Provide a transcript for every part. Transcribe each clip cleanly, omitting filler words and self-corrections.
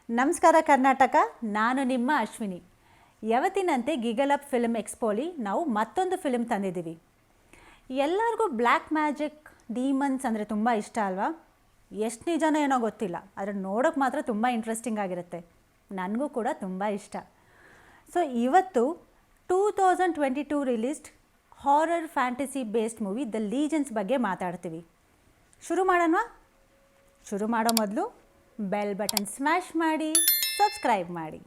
ನಮಸ್ಕಾರ ಕರ್ನಾಟಕ, ನಾನು ನಿಮ್ಮ ಅಶ್ವಿನಿ. ಯಾವತ್ತಿನಂತೆ ಗಿಗಲ್ ಅಪ್ ಫಿಲ್ಮ್ ಎಕ್ಸ್ಪೋಲಿ ನಾವು ಮತ್ತೊಂದು ಫಿಲ್ಮ್ ತಂದಿದ್ದೀವಿ. ಎಲ್ಲರಿಗೂ ಬ್ಲ್ಯಾಕ್ ಮ್ಯಾಜಿಕ್ ಡೀಮನ್ಸ್ ಅಂದರೆ ತುಂಬ ಇಷ್ಟ ಅಲ್ವಾ? ಎಷ್ಟು ನಿಜನೋ ಏನೋ ಗೊತ್ತಿಲ್ಲ, ಆದರೆ ನೋಡೋಕ್ಕೆ ಮಾತ್ರ ತುಂಬ ಇಂಟ್ರೆಸ್ಟಿಂಗ್ ಆಗಿರುತ್ತೆ. ನನಗೂ ಕೂಡ ತುಂಬ ಇಷ್ಟ. ಸೊ ಇವತ್ತು 2022 released horror fantasy based movie the legions ಬಗ್ಗೆ ಮಾತಾಡ್ತೀವಿ. ಶುರು ಮಾಡೋಣ. ಶುರು ಮಾಡೋ ಮೊದಲು ಬೆಲ್ ಬಟನ್ ಸ್ಮ್ಯಾಶ್ ಮಾಡಿ, ಸಬ್ಸ್ಕ್ರೈಬ್ ಮಾಡಿ.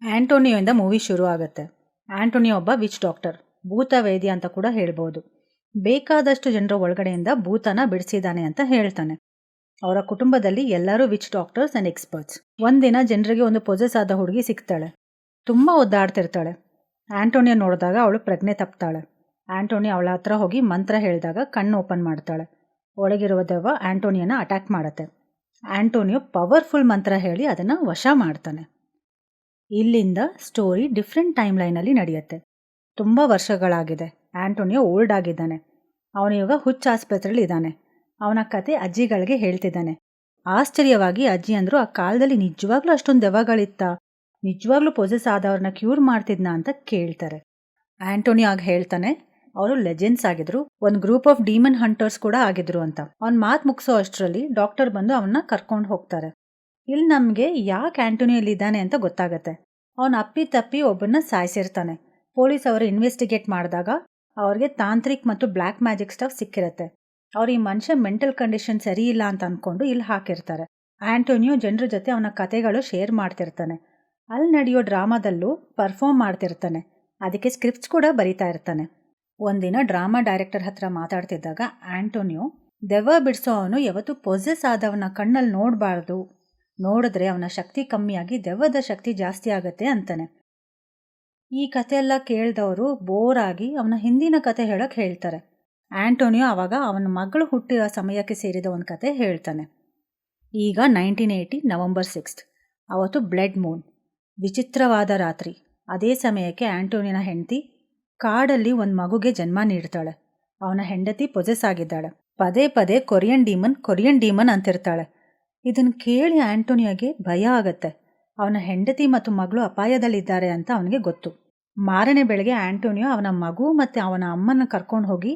ಆ್ಯಂಟೋನಿಯೋಯಿಂದ ಮೂವಿ ಶುರು ಆಗುತ್ತೆ. ಆ್ಯಂಟೋನಿಯೋ ಒಬ್ಬ ವಿಚ್ ಡಾಕ್ಟರ್, ಭೂತ ವೈದ್ಯ ಅಂತ ಕೂಡ ಹೇಳ್ಬೋದು. ಬೇಕಾದಷ್ಟು ಜನರ ಒಳಗಡೆಯಿಂದ ಭೂತನ ಬಿಡಿಸಿದ್ದಾನೆ ಅಂತ ಹೇಳ್ತಾನೆ. ಅವರ ಕುಟುಂಬದಲ್ಲಿ ಎಲ್ಲರೂ ವಿಚ್ ಡಾಕ್ಟರ್ಸ್ ಆ್ಯಂಡ್ ಎಕ್ಸ್ಪರ್ಟ್ಸ್. ಒಂದಿನ ಜನರಿಗೆ ಒಂದು ಪೊಸೆಸ್ ಆದ ಹುಡುಗಿ ಸಿಗ್ತಾಳೆ. ತುಂಬ ಒದ್ದಾಡ್ತಿರ್ತಾಳೆ. ಆ್ಯಂಟೋನಿಯೋ ನೋಡಿದಾಗ ಅವಳು ಪ್ರಜ್ಞೆ ತಪ್ತಾಳೆ. ಆ್ಯಂಟೋನಿಯೋ ಅವಳ ಹತ್ರ ಹೋಗಿ ಮಂತ್ರ ಹೇಳಿದಾಗ ಕಣ್ಣು ಓಪನ್ ಮಾಡ್ತಾಳೆ. ಒಳಗಿರುವ ದೆವ್ವ ಆ್ಯಂಟೋನಿಯೋನ ಅಟ್ಯಾಕ್ ಮಾಡುತ್ತೆ. ಆ್ಯಂಟೋನಿಯೋ ಪವರ್ಫುಲ್ ಮಂತ್ರ ಹೇಳಿ ಅದನ್ನು ವಶ ಮಾಡ್ತಾನೆ. ಇಲ್ಲಿಂದ ಸ್ಟೋರಿ ಡಿಫ್ರೆಂಟ್ ಟೈಮ್ ಲೈನಲ್ಲಿ ನಡೆಯುತ್ತೆ. ತುಂಬ ವರ್ಷಗಳಾಗಿದೆ. ಆ್ಯಂಟೋನಿಯೋ ಓಲ್ಡ್ ಆಗಿದ್ದಾನೆ. ಅವನು ಇವಾಗ ಹುಚ್ಚ ಆಸ್ಪತ್ರೆಯಲ್ಲಿ ಇದ್ದಾನೆ. ಅವನ ಕತೆ ಅಜ್ಜಿಗಳಿಗೆ ಹೇಳ್ತಿದ್ದಾನೆ. ಆಶ್ಚರ್ಯವಾಗಿ ಅಜ್ಜಿ ಅಂದರು, ಆ ಕಾಲದಲ್ಲಿ ನಿಜವಾಗ್ಲೂ ಅಷ್ಟೊಂದು ದೆವ್ವಗಳಿತ್ತ? ನಿಜವಾಗ್ಲೂ ಪೊಸೆಸ್ ಆದವ್ರನ್ನ ಕ್ಯೂರ್ ಮಾಡ್ತಿದ್ನ ಅಂತ ಕೇಳ್ತಾರೆ. ಆ್ಯಂಟೋನಿಯೋ ಆಗ ಹೇಳ್ತಾನೆ, ಅವರು ಲೆಜೆಂಡ್ಸ್ ಆಗಿದ್ರು, ಒಂದು ಗ್ರೂಪ್ ಆಫ್ ಡೀಮನ್ ಹಂಟರ್ಸ್ ಕೂಡ ಆಗಿದ್ರು ಅಂತ. ಅವ್ನ ಮಾತು ಮುಗಿಸೋ ಅಷ್ಟರಲ್ಲಿ ಡಾಕ್ಟರ್ ಬಂದು ಅವನ್ನ ಕರ್ಕೊಂಡು ಹೋಗ್ತಾರೆ. ಇಲ್ಲಿ ನಮಗೆ ಯಾಕೆ ಆ್ಯಂಟೋನಿಯೋ ಇಲ್ಲಿದ್ದಾನೆ ಅಂತ ಗೊತ್ತಾಗತ್ತೆ. ಅವನು ಅಪ್ಪಿ ತಪ್ಪಿ ಒಬ್ಬನ್ನ ಸಾಯಿಸಿರ್ತಾನೆ. ಪೊಲೀಸ್ ಅವರು ಇನ್ವೆಸ್ಟಿಗೇಟ್ ಮಾಡಿದಾಗ ಅವ್ರಿಗೆ ತಾಂತ್ರಿಕ್ ಮತ್ತು ಬ್ಲ್ಯಾಕ್ ಮ್ಯಾಜಿಕ್ ಸ್ಟಫ್ ಸಿಕ್ಕಿರುತ್ತೆ. ಅವ್ರು ಈ ಮನುಷ್ಯ ಮೆಂಟಲ್ ಕಂಡೀಷನ್ ಸರಿ ಇಲ್ಲ ಅಂತ ಅಂದ್ಕೊಂಡು ಇಲ್ಲಿ ಹಾಕಿರ್ತಾರೆ. ಆ್ಯಂಟೋನಿಯೋ ಜನರ ಜೊತೆ ಅವನ ಕತೆಗಳು ಶೇರ್ ಮಾಡ್ತಿರ್ತಾನೆ. ಅಲ್ಲಿ ನಡೆಯೋ ಡ್ರಾಮಾದಲ್ಲೂ ಪರ್ಫಾರ್ಮ್ ಮಾಡ್ತಿರ್ತಾನೆ. ಅದಕ್ಕೆ ಸ್ಕ್ರಿಪ್ಟ್ಸ್ ಕೂಡ ಬರಿತಾ ಇರ್ತಾನೆ. ಒಂದಿನ ಡ್ರಾಮಾ ಡೈರೆಕ್ಟರ್ ಹತ್ರ ಮಾತಾಡ್ತಿದ್ದಾಗ ಆ್ಯಂಟೋನಿಯೋ, ದೆವ್ವ ಬಿಡಿಸೋ ಅವನು ಯಾವತ್ತೂ ಪೊಸೆಸ್ ಆದವನ ಕಣ್ಣಲ್ಲಿ ನೋಡಬಾರ್ದು, ನೋಡಿದ್ರೆ ಅವನ ಶಕ್ತಿ ಕಮ್ಮಿಯಾಗಿ ದೆವ್ವದ ಶಕ್ತಿ ಜಾಸ್ತಿ ಆಗುತ್ತೆ ಅಂತಾನೆ. ಈ ಕಥೆಯೆಲ್ಲ ಕೇಳಿದವರು ಬೋರ್ ಆಗಿ ಅವನ ಹಿಂದಿನ ಕತೆ ಹೇಳೋಕ್ಕೆ ಹೇಳ್ತಾರೆ. ಆ್ಯಂಟೋನಿಯೋ ಆವಾಗ ಅವನ ಮಗಳು ಹುಟ್ಟಿರೋ ಸಮಯಕ್ಕೆ ಸೇರಿದ ಒಂದು ಕತೆ ಹೇಳ್ತಾನೆ. ಈಗ 1980 ನವೆಂಬರ್ 6 ಅವತ್ತು ಬ್ಲಡ್ ಮೂನ್, ವಿಚಿತ್ರವಾದ ರಾತ್ರಿ. ಅದೇ ಸಮಯಕ್ಕೆ ಆ್ಯಂಟೋನಿಯನ ಹೆಂಡತಿ ಕಾಡಲ್ಲಿ ಒಂದು ಮಗುಗೆ ಜನ್ಮ ನೀಡ್ತಾಳೆ. ಅವನ ಹೆಂಡತಿ ಪೊಸೆಸ್ ಆಗಿದ್ದಾಳೆ. ಪದೇ ಪದೇ ಕೊರಿಯನ್ ಡೀಮನ್ ಅಂತಿರ್ತಾಳೆ. ಇದನ್ನು ಕೇಳಿ ಆ್ಯಂಟೋನಿಯೋಗೆ ಭಯ ಆಗತ್ತೆ. ಅವನ ಹೆಂಡತಿ ಮತ್ತು ಮಗಳು ಅಪಾಯದಲ್ಲಿದ್ದಾರೆ ಅಂತ ಅವನಿಗೆ ಗೊತ್ತು. ಮಾರನೇ ಬೆಳಗ್ಗೆ ಆ್ಯಂಟೋನಿಯೋ ಅವನ ಮಗು ಮತ್ತು ಅವನ ಅಮ್ಮನ ಕರ್ಕೊಂಡು ಹೋಗಿ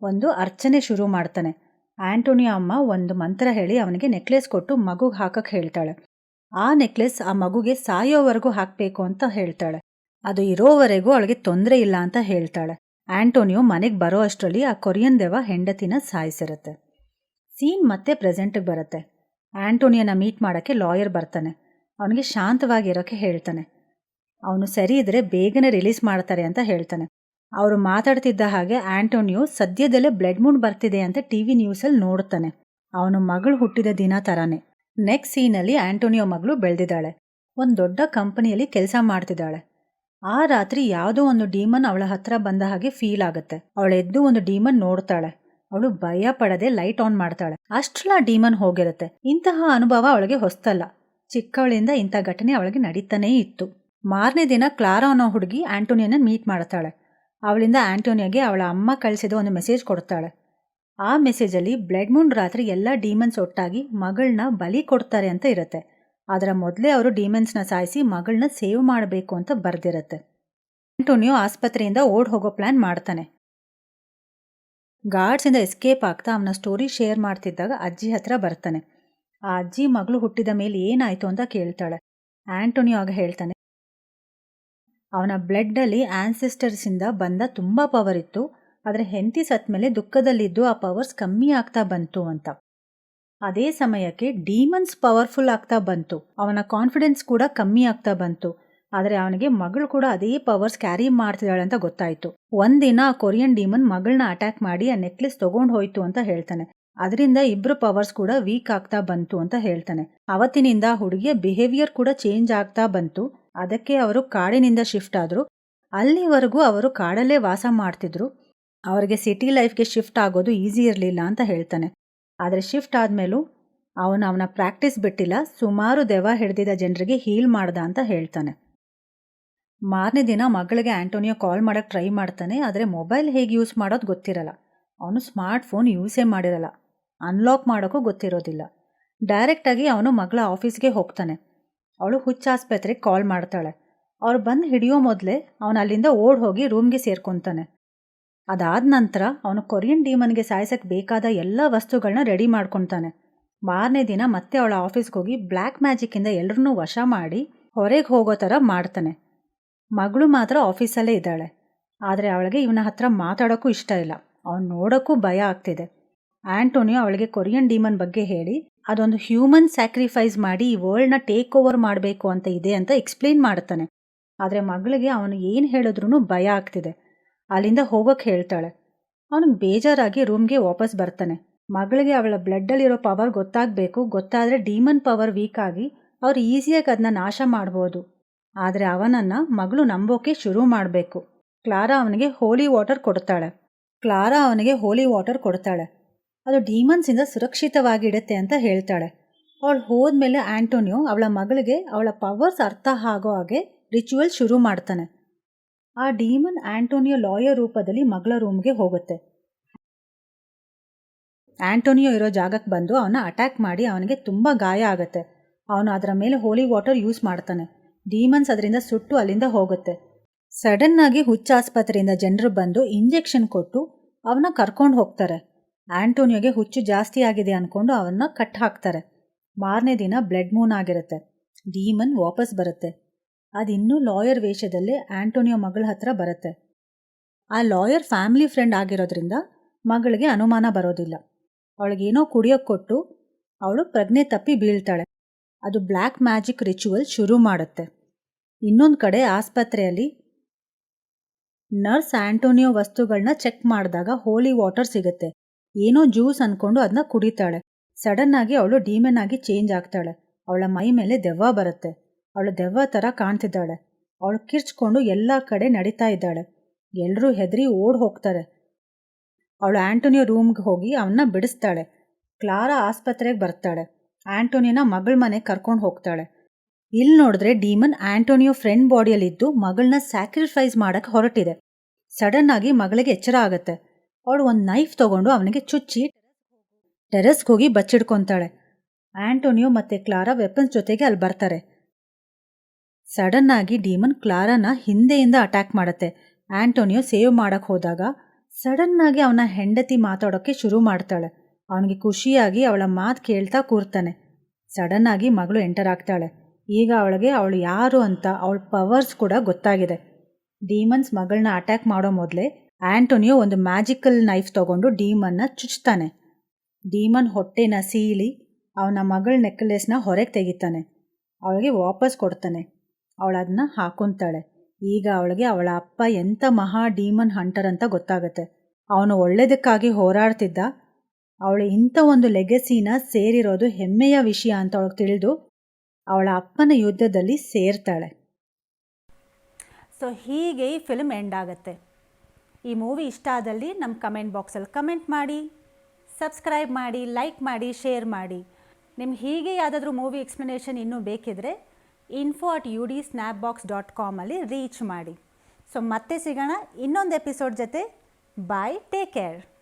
ಒಂದು ಅರ್ಚನೆ ಶುರು ಮಾಡ್ತಾನೆ. ಆ್ಯಂಟೋನಿಯೋ ಅಮ್ಮ ಒಂದು ಮಂತ್ರ ಹೇಳಿ ಅವನಿಗೆ ನೆಕ್ಲೆಸ್ ಕೊಟ್ಟು ಮಗುಗೆ ಹಾಕಕ್ಕೆ ಹೇಳ್ತಾಳೆ. ಆ ನೆಕ್ಲೆಸ್ ಆ ಮಗುಗೆ ಸಾಯೋವರೆಗೂ ಹಾಕಬೇಕು ಅಂತ ಹೇಳ್ತಾಳೆ. ಅದು ಇರೋವರೆಗೂ ಅವಳಿಗೆ ತೊಂದರೆ ಇಲ್ಲ ಅಂತ ಹೇಳ್ತಾಳೆ. ಆ್ಯಂಟೋನಿಯೋ ಮನೆಗೆ ಬರೋ ಅಷ್ಟರಲ್ಲಿ ಆ ಕೊರಿಯನ್ ದೆವ್ವ ಹೆಂಡತಿನ ಸಾಯಿಸಿರುತ್ತೆ. ಸೀನ್ ಮತ್ತೆ ಪ್ರೆಸೆಂಟಿಗೆ ಬರುತ್ತೆ. ಆ್ಯಂಟೋನಿಯೋನ ಮೀಟ್ ಮಾಡೋಕ್ಕೆ ಲಾಯರ್ ಬರ್ತಾನೆ. ಅವನಿಗೆ ಶಾಂತವಾಗಿರೋಕ್ಕೆ ಹೇಳ್ತಾನೆ. ಅವನು ಸರಿ ಇದ್ರೆ ಬೇಗನೆ ರಿಲೀಸ್ ಮಾಡ್ತಾರೆ ಅಂತ ಹೇಳ್ತಾನೆ. ಅವರು ಮಾತಾಡ್ತಿದ್ದ ಹಾಗೆ ಆ್ಯಂಟೋನಿಯೋ ಸದ್ಯದಲ್ಲೇ ಬ್ಲಡ್ ಮೂನ್ ಬರ್ತಿದೆ ಅಂತ TV ನ್ಯೂಸಲ್ಲಿ ನೋಡ್ತಾನೆ. ಅವನ ಮಗಳು ಹುಟ್ಟಿದ ದಿನ ಥರಾನೇ. ನೆಕ್ಸ್ಟ್ ಸೀನಲ್ಲಿ ಆ್ಯಂಟೋನಿಯೋ ಮಗಳು ಬೆಳೆದಿದ್ದಾಳೆ. ಒಂದು ದೊಡ್ಡ ಕಂಪನಿಯಲ್ಲಿ ಕೆಲಸ ಮಾಡ್ತಿದ್ದಾಳೆ. ಆ ರಾತ್ರಿ ಯಾವುದೋ ಒಂದು ಡೀಮನ್ ಅವಳ ಹತ್ರ ಬಂದ ಹಾಗೆ ಫೀಲ್ ಆಗುತ್ತೆ. ಅವಳೆದ್ದು ಒಂದು ಡೀಮನ್ ನೋಡ್ತಾಳೆ. ಅವಳು ಭಯ ಪಡದೆ ಲೈಟ್ ಆನ್ ಮಾಡ್ತಾಳೆ. ಅಷ್ಟೆಲ್ಲ ಡೀಮನ್ ಹೋಗಿರುತ್ತೆ. ಇಂತಹ ಅನುಭವ ಅವಳಿಗೆ ಹೊಸ್ತಲ್ಲ. ಚಿಕ್ಕವಳಿಂದ ಇಂಥ ಘಟನೆ ಅವಳಿಗೆ ನಡೀತಾನೇ ಇತ್ತು. ಮಾರನೇ ದಿನ ಕ್ಲಾರಾ ಅನ್ನೋ ಹುಡುಗಿ ಆ್ಯಂಟೋನಿಯೋನ ಮೀಟ್ ಮಾಡ್ತಾಳೆ. ಅವಳಿಂದ ಆ್ಯಂಟೋನಿಯೋಗೆ ಅವಳ ಅಮ್ಮ ಕಳಿಸಿದ ಒಂದು ಮೆಸೇಜ್ ಕೊಡ್ತಾಳೆ. ಆ ಮೆಸೇಜಲ್ಲಿ ಬ್ಲಡ್ ಮೂನ್ ರಾತ್ರಿ ಎಲ್ಲ ಡೀಮನ್ಸ್ ಒಟ್ಟಾಗಿ ಮಗಳನ್ನ ಬಲಿ ಕೊಡ್ತಾರೆ ಅಂತ ಇರುತ್ತೆ. ಅದರ ಮೊದಲೇ ಅವರು ಡೀಮನ್ಸ್ನ ಸಾಯಿಸಿ ಮಗಳನ್ನ ಸೇವ್ ಮಾಡಬೇಕು ಅಂತ ಬರ್ದಿರತ್ತೆ. ಆ್ಯಂಟೋನಿಯೋ ಆಸ್ಪತ್ರೆಯಿಂದ ಓಡ್ ಹೋಗೋ ಪ್ಲಾನ್ ಮಾಡ್ತಾನೆ. ಗಾರ್ಡ್ಸಿಂದ ಎಸ್ಕೇಪ್ ಆಗ್ತಾ ಅವನ ಸ್ಟೋರಿ ಶೇರ್ ಮಾಡ್ತಿದ್ದಾಗ ಅಜ್ಜಿ ಹತ್ರ ಬರ್ತಾನೆ. ಆ ಅಜ್ಜಿ ಮಗಳು ಹುಟ್ಟಿದ ಮೇಲೆ ಏನಾಯಿತು ಅಂತ ಕೇಳ್ತಾಳೆ. ಆ್ಯಂಟೋನಿಯೋ ಆಗ ಹೇಳ್ತಾನೆ, ಅವನ ಬ್ಲಡ್ಡಲ್ಲಿ ಆನ್ಸೆಸ್ಟರ್ಸಿಂದ ಬಂದ ತುಂಬ ಪವರ್ ಇತ್ತು, ಆದರೆ ಹೆಂಡತಿ ಸತ್ತ ಮೇಲೆ ದುಃಖದಲ್ಲಿದ್ದು ಆ ಪವರ್ಸ್ ಕಮ್ಮಿ ಆಗ್ತಾ ಬಂತು ಅಂತ. ಅದೇ ಸಮಯಕ್ಕೆ ಡೀಮನ್ಸ್ ಪವರ್ಫುಲ್ ಆಗ್ತಾ ಬಂತು. ಅವನ ಕಾನ್ಫಿಡೆನ್ಸ್ ಕೂಡ ಕಮ್ಮಿ ಆಗ್ತಾ ಬಂತು. ಆದರೆ ಅವನಿಗೆ ಮಗಳು ಕೂಡ ಅದೇ ಪವರ್ಸ್ ಕ್ಯಾರಿ ಮಾಡ್ತಿದ್ದಾಳೆ ಅಂತ ಗೊತ್ತಾಯಿತು. ಒಂದಿನ ಆ ಕೊರಿಯನ್ ಡೀಮನ್ ಮಗಳನ್ನ ಅಟ್ಯಾಕ್ ಮಾಡಿ ಆ ನೆಕ್ಲೆಸ್ ತಗೊಂಡು ಹೋಯ್ತು ಅಂತ ಹೇಳ್ತಾನೆ. ಅದರಿಂದ ಇಬ್ಬರು ಪವರ್ಸ್ ಕೂಡ ವೀಕ್ ಆಗ್ತಾ ಬಂತು ಅಂತ ಹೇಳ್ತಾನೆ. ಅವತ್ತಿನಿಂದ ಹುಡುಗಿಯ ಬಿಹೇವಿಯರ್ ಕೂಡ ಚೇಂಜ್ ಆಗ್ತಾ ಬಂತು. ಅದಕ್ಕೆ ಅವರು ಕಾಡಿನಿಂದ ಶಿಫ್ಟ್ ಆದರು. ಅಲ್ಲಿವರೆಗೂ ಅವರು ಕಾಡಲ್ಲೇ ವಾಸ ಮಾಡ್ತಿದ್ರು. ಅವರಿಗೆ ಸಿಟಿ ಲೈಫ್ಗೆ ಶಿಫ್ಟ್ ಆಗೋದು ಈಸಿ ಇರಲಿಲ್ಲ ಅಂತ ಹೇಳ್ತಾನೆ. ಆದರೆ ಶಿಫ್ಟ್ ಆದಮೇಲೂ ಅವನ ಪ್ರಾಕ್ಟೀಸ್ ಬಿಟ್ಟಿಲ್ಲ. ಸುಮಾರು ದೆವ್ವ ಹಿಡಿದಿದ್ದ ಜನರಿಗೆ ಹೀಲ್ ಮಾಡ್ದ ಅಂತ ಹೇಳ್ತಾನೆ. ಮಾರನೇ ದಿನ ಮಗಳಿಗೆ ಆ್ಯಂಟೋನಿಯೋ ಕಾಲ್ ಮಾಡೋಕ್ಕೆ ಟ್ರೈ ಮಾಡ್ತಾನೆ. ಆದರೆ ಮೊಬೈಲ್ ಹೇಗೆ ಯೂಸ್ ಮಾಡೋದು ಗೊತ್ತಿರಲ್ಲ. ಅವನು ಸ್ಮಾರ್ಟ್ ಫೋನ್ ಯೂಸೇ ಮಾಡಿರಲ್ಲ. ಅನ್ಲಾಕ್ ಮಾಡೋಕ್ಕೂ ಗೊತ್ತಿರೋದಿಲ್ಲ. ಡೈರೆಕ್ಟಾಗಿ ಅವನು ಮಗಳ ಆಫೀಸ್ಗೆ ಹೋಗ್ತಾನೆ. ಅವಳು ಹುಚ್ಚಾಸ್ಪತ್ರೆಗೆ ಕಾಲ್ ಮಾಡ್ತಾಳೆ. ಅವ್ರು ಬಂದು ಹಿಡಿಯೋ ಮೊದಲೇ ಅವನು ಅಲ್ಲಿಂದ ಓಡ್ ಹೋಗಿ ರೂಮ್ಗೆ ಸೇರ್ಕೊತಾನೆ. ಅದಾದ ನಂತರ ಅವನು ಕೊರಿಯನ್ ಡೀಮನ್ಗೆ ಸಾಯಿಸಕ್ಕೆ ಬೇಕಾದ ಎಲ್ಲ ವಸ್ತುಗಳನ್ನ ರೆಡಿ ಮಾಡ್ಕೊತಾನೆ. ಮಾರನೇ ದಿನ ಮತ್ತೆ ಅವಳ ಆಫೀಸ್ಗೆ ಹೋಗಿ ಬ್ಲ್ಯಾಕ್ ಮ್ಯಾಜಿಕ್ಕಿಂದ ಎಲ್ಲರನ್ನೂ ವಶ ಮಾಡಿ ಹೊರಗೆ ಹೋಗೋ ಥರ ಮಾಡ್ತಾನೆ. ಮಗಳು ಮಾತ್ರ ಆಫೀಸಲ್ಲೇ ಇದ್ದಾಳೆ. ಆದರೆ ಅವಳಿಗೆ ಇವನ ಹತ್ರ ಮಾತಾಡೋಕ್ಕೂ ಇಷ್ಟ ಇಲ್ಲ. ಅವನು ನೋಡೋಕ್ಕೂ ಭಯ ಆಗ್ತಿದೆ. ಆ್ಯಂಟೋನಿಯೋ ಅವಳಿಗೆ ಕೊರಿಯನ್ ಡೀಮನ್ ಬಗ್ಗೆ ಹೇಳಿ ಅದೊಂದು ಹ್ಯೂಮನ್ ಸ್ಯಾಕ್ರಿಫೈಸ್ ಮಾಡಿ ಈ ವರ್ಲ್ಡ್ನ ಟೇಕ್ ಓವರ್ ಮಾಡಬೇಕು ಅಂತ ಇದೆ ಅಂತ ಎಕ್ಸ್ಪ್ಲೇನ್ ಮಾಡ್ತಾನೆ. ಆದರೆ ಮಗಳಿಗೆ ಅವನು ಏನು ಹೇಳಿದ್ರೂ ಭಯ ಆಗ್ತಿದೆ. ಅಲ್ಲಿಂದ ಹೋಗೋಕ್ಕೆ ಹೇಳ್ತಾಳೆ. ಅವನಿಗೆ ಬೇಜಾರಾಗಿ ರೂಮ್ಗೆ ವಾಪಸ್ ಬರ್ತಾನೆ. ಮಗಳಿಗೆ ಅವಳ ಬ್ಲಡ್ಡಲ್ಲಿರೋ ಪವರ್ ಗೊತ್ತಾಗಬೇಕು. ಗೊತ್ತಾದರೆ ಡೀಮನ್ ಪವರ್ ವೀಕ್ ಆಗಿ ಅವ್ರು ಈಸಿಯಾಗಿ ಅದನ್ನ ನಾಶ ಮಾಡ್ಬೋದು. ಆದರೆ ಅವನನ್ನು ಮಗಳು ನಂಬೋಕೆ ಶುರು ಮಾಡಬೇಕು. ಕ್ಲಾರಾ ಅವನಿಗೆ ಹೋಲಿ ವಾಟರ್ ಕೊಡ್ತಾಳೆ. ಅದು ಡೀಮನ್ಸಿಂದ ಸುರಕ್ಷಿತವಾಗಿಡುತ್ತೆ ಅಂತ ಹೇಳ್ತಾಳೆ. ಅವಳು ಹೋದ್ಮೇಲೆ ಆ್ಯಂಟೋನಿಯೋ ಅವಳ ಮಗಳಿಗೆ ಅವಳ ಪವರ್ಸ್ ಅರ್ಥ ಆಗೋ ಹಾಗೆ ರಿಚುವಲ್ ಶುರು ಮಾಡ್ತಾನೆ. ಆ ಡೀಮನ್ ಆ್ಯಂಟೋನಿಯೋ ಲಾಯರ್ ರೂಪದಲ್ಲಿ ಮಗಳ ರೂಮ್ಗೆ ಹೋಗುತ್ತೆ. ಆ್ಯಂಟೋನಿಯೋ ಇರೋ ಜಾಗಕ್ಕೆ ಬಂದು ಅವನ ಅಟ್ಯಾಕ್ ಮಾಡಿ ಅವನಿಗೆ ತುಂಬ ಗಾಯ ಆಗುತ್ತೆ. ಅವನು ಅದರ ಮೇಲೆ ಹೋಲಿ ವಾಟರ್ ಯೂಸ್ ಮಾಡ್ತಾನೆ. ಡೀಮನ್ಸ್ ಅದರಿಂದ ಸುಟ್ಟು ಅಲ್ಲಿಂದ ಹೋಗುತ್ತೆ. ಸಡನ್ನಾಗಿ ಹುಚ್ಚಾಸ್ಪತ್ರೆಯಿಂದ ಜನರು ಬಂದು ಇಂಜೆಕ್ಷನ್ ಕೊಟ್ಟು ಅವನ್ನ ಕರ್ಕೊಂಡು ಹೋಗ್ತಾರೆ. ಆ್ಯಂಟೋನಿಯೋಗೆ ಹುಚ್ಚು ಜಾಸ್ತಿ ಆಗಿದೆ ಅಂದ್ಕೊಂಡು ಅವನ್ನ ಕಟ್ ಹಾಕ್ತಾರೆ. ಮಾರನೇ ದಿನ ಬ್ಲಡ್ ಮೂನ್ ಆಗಿರುತ್ತೆ. ಡೀಮನ್ ವಾಪಸ್ ಬರುತ್ತೆ. ಅದಿನ್ನೂ ಲಾಯರ್ ವೇಷದಲ್ಲಿ ಆ್ಯಂಟೋನಿಯೋ ಮಗಳ ಹತ್ರ ಬರುತ್ತೆ. ಆ ಲಾಯರ್ ಫ್ಯಾಮಿಲಿ ಫ್ರೆಂಡ್ ಆಗಿರೋದ್ರಿಂದ ಮಗಳಿಗೆ ಅನುಮಾನ ಬರೋದಿಲ್ಲ. ಅವಳಿಗೇನೋ ಕುಡಿಯೋಕ್ಕೆ ಕೊಟ್ಟು ಅವಳು ಪ್ರಜ್ಞೆ ತಪ್ಪಿ ಬೀಳ್ತಾಳೆ. ಅದು ಬ್ಲ್ಯಾಕ್ ಮ್ಯಾಜಿಕ್ ರಿಚುವಲ್ ಶುರು ಮಾಡುತ್ತೆ. ಇನ್ನೊಂದು ಕಡೆ ಆಸ್ಪತ್ರೆಯಲ್ಲಿ ನರ್ಸ್ ಆ್ಯಂಟೋನಿಯೋ ವಸ್ತುಗಳನ್ನ ಚೆಕ್ ಮಾಡಿದಾಗ ಹೋಲಿ ವಾಟರ್ ಸಿಗುತ್ತೆ. ಏನೋ ಜ್ಯೂಸ್ ಅಂದ್ಕೊಂಡು ಅದನ್ನ ಕುಡಿತಾಳೆ. ಸಡನ್ನಾಗಿ ಅವಳು ಡೀಮನ್ ಆಗಿ ಚೇಂಜ್ ಆಗ್ತಾಳೆ. ಅವಳ ಮೈ ಮೇಲೆ ದೆವ್ವ ಬರುತ್ತೆ. ಅವಳು ದೆವ್ವ ಥರ ಕಾಣ್ತಿದ್ದಾಳೆ. ಅವಳು ಕಿರ್ಚ್ಕೊಂಡು ಎಲ್ಲ ಕಡೆ ನಡೀತಾ ಇದ್ದಾಳೆ. ಎಲ್ಲರೂ ಹೆದರಿ ಓಡ್ ಹೋಗ್ತಾರೆ. ಅವಳು ಆ್ಯಂಟೋನಿಯೋ ರೂಮ್ಗೆ ಹೋಗಿ ಅವನ್ನ ಬಿಡಿಸ್ತಾಳೆ. ಕ್ಲಾರಾ ಆಸ್ಪತ್ರೆಗೆ ಬರ್ತಾಳೆ. ಆ್ಯಂಟೋನಿಯೋನ ಮಗಳ ಮನೆಗೆ ಕರ್ಕೊಂಡು ಹೋಗ್ತಾಳೆ. ಇಲ್ಲಿ ನೋಡಿದ್ರೆ ಡೀಮನ್ ಆ್ಯಂಟೋನಿಯೋ ಫ್ರೆಂಡ್ ಬಾಡಿಯಲ್ಲಿದ್ದು ಮಗಳನ್ನ ಸ್ಯಾಕ್ರಿಫೈಸ್ ಮಾಡೋಕ್ಕೆ ಹೊರಟಿದೆ. ಸಡನ್ನಾಗಿ ಮಗಳಿಗೆ ಎಚ್ಚರ ಆಗುತ್ತೆ. ಅವಳು ಒಂದು ನೈಫ್ ತೊಗೊಂಡು ಅವನಿಗೆ ಚುಚ್ಚಿ ಟೆರೆಸ್ಗೆ ಹೋಗಿ ಬಚ್ಚಿಡ್ಕೊತಾಳೆ. ಆ್ಯಂಟೋನಿಯೋ ಮತ್ತು ಕ್ಲಾರಾ ವೆಪನ್ಸ್ ಜೊತೆಗೆ ಅಲ್ಲಿ ಬರ್ತಾರೆ. ಸಡನ್ನಾಗಿ ಡೀಮನ್ ಕ್ಲಾರಾನ ಹಿಂದೆಯಿಂದ ಅಟ್ಯಾಕ್ ಮಾಡುತ್ತೆ. ಆ್ಯಂಟೋನಿಯೋ ಸೇವ್ ಮಾಡೋಕ್ಕೆ ಹೋದಾಗ ಸಡನ್ನಾಗಿ ಅವನ ಹೆಂಡತಿ ಮಾತಾಡೋಕ್ಕೆ ಶುರು ಮಾಡ್ತಾಳೆ. ಅವನಿಗೆ ಖುಷಿಯಾಗಿ ಅವಳ ಮಾತು ಕೇಳ್ತಾ ಕೂರ್ತಾನೆ. ಸಡನ್ನಾಗಿ ಮಗಳು ಎಂಟರ್ ಆಗ್ತಾಳೆ. ಈಗ ಅವಳಿಗೆ ಅವಳು ಯಾರು ಅಂತ ಅವಳ ಪವರ್ಸ್ ಕೂಡ ಗೊತ್ತಾಗಿದೆ. ಡೀಮನ್ಸ್ ಮಗಳನ್ನ ಅಟ್ಯಾಕ್ ಮಾಡೋ ಮೊದಲೇ ಆ್ಯಂಟೋನಿಯೋ ಒಂದು ಮ್ಯಾಜಿಕಲ್ ನೈಫ್ ತೊಗೊಂಡು ಡೀಮನ್ನ ಚುಚ್ತಾನೆ. ಡೀಮನ್ ಹೊಟ್ಟೆನ ಸೀಳಿ ಅವನ ಮಗಳ ನೆಕ್ಲೆಸ್ನ ಹೊರಗೆ ತೆಗಿತಾನೆ. ಅವಳಿಗೆ ವಾಪಸ್ ಕೊಡ್ತಾನೆ. ಅವಳದನ್ನ ಹಾಕೊತಾಳೆ. ಈಗ ಅವಳಿಗೆ ಅವಳ ಅಪ್ಪ ಎಂಥ ಮಹಾ ಡೀಮನ್ ಹಂಟರ್ ಅಂತ ಗೊತ್ತಾಗುತ್ತೆ. ಅವನು ಒಳ್ಳೆಯದಕ್ಕಾಗಿ ಹೋರಾಡ್ತಿದ್ದ. ಅವಳು ಇಂಥ ಒಂದು ಲೆಗಸಿನ ಸೇರಿರೋದು ಹೆಮ್ಮೆಯ ವಿಷಯ ಅಂತ ಅವಳಿಗೆ ತಿಳಿದು ಅವಳ ಅಪ್ಪನ ಯುದ್ಧದಲ್ಲಿ ಸೇರ್ತಾಳೆ. ಸೊ ಹೀಗೆ ಈ ಫಿಲ್ಮ್ ಎಂಡ್ ಆಗುತ್ತೆ. ಈ ಮೂವಿ ಇಷ್ಟ ಆದಲ್ಲಿ ನಮ್ಮ ಕಮೆಂಟ್ ಬಾಕ್ಸಲ್ಲಿ ಕಮೆಂಟ್ ಮಾಡಿ, ಸಬ್ಸ್ಕ್ರೈಬ್ ಮಾಡಿ, ಲೈಕ್ ಮಾಡಿ, ಶೇರ್ ಮಾಡಿ. ನಿಮ್ಗೆ ಹೀಗೆ ಯಾವುದಾದ್ರೂ ಮೂವಿ ಎಕ್ಸ್ಪ್ಲನೇಷನ್ ಇನ್ನೂ ಬೇಕಿದ್ರೆ info@udsnapbox.com ಅಲ್ಲಿ ರೀಚ್ ಮಾಡಿ. ಸೊ ಮತ್ತೆ ಸಿಗೋಣ ಇನ್ನೊಂದು ಎಪಿಸೋಡ್ ಜೊತೆ. ಬಾಯ್, ಟೇಕ್ ಕೇರ್.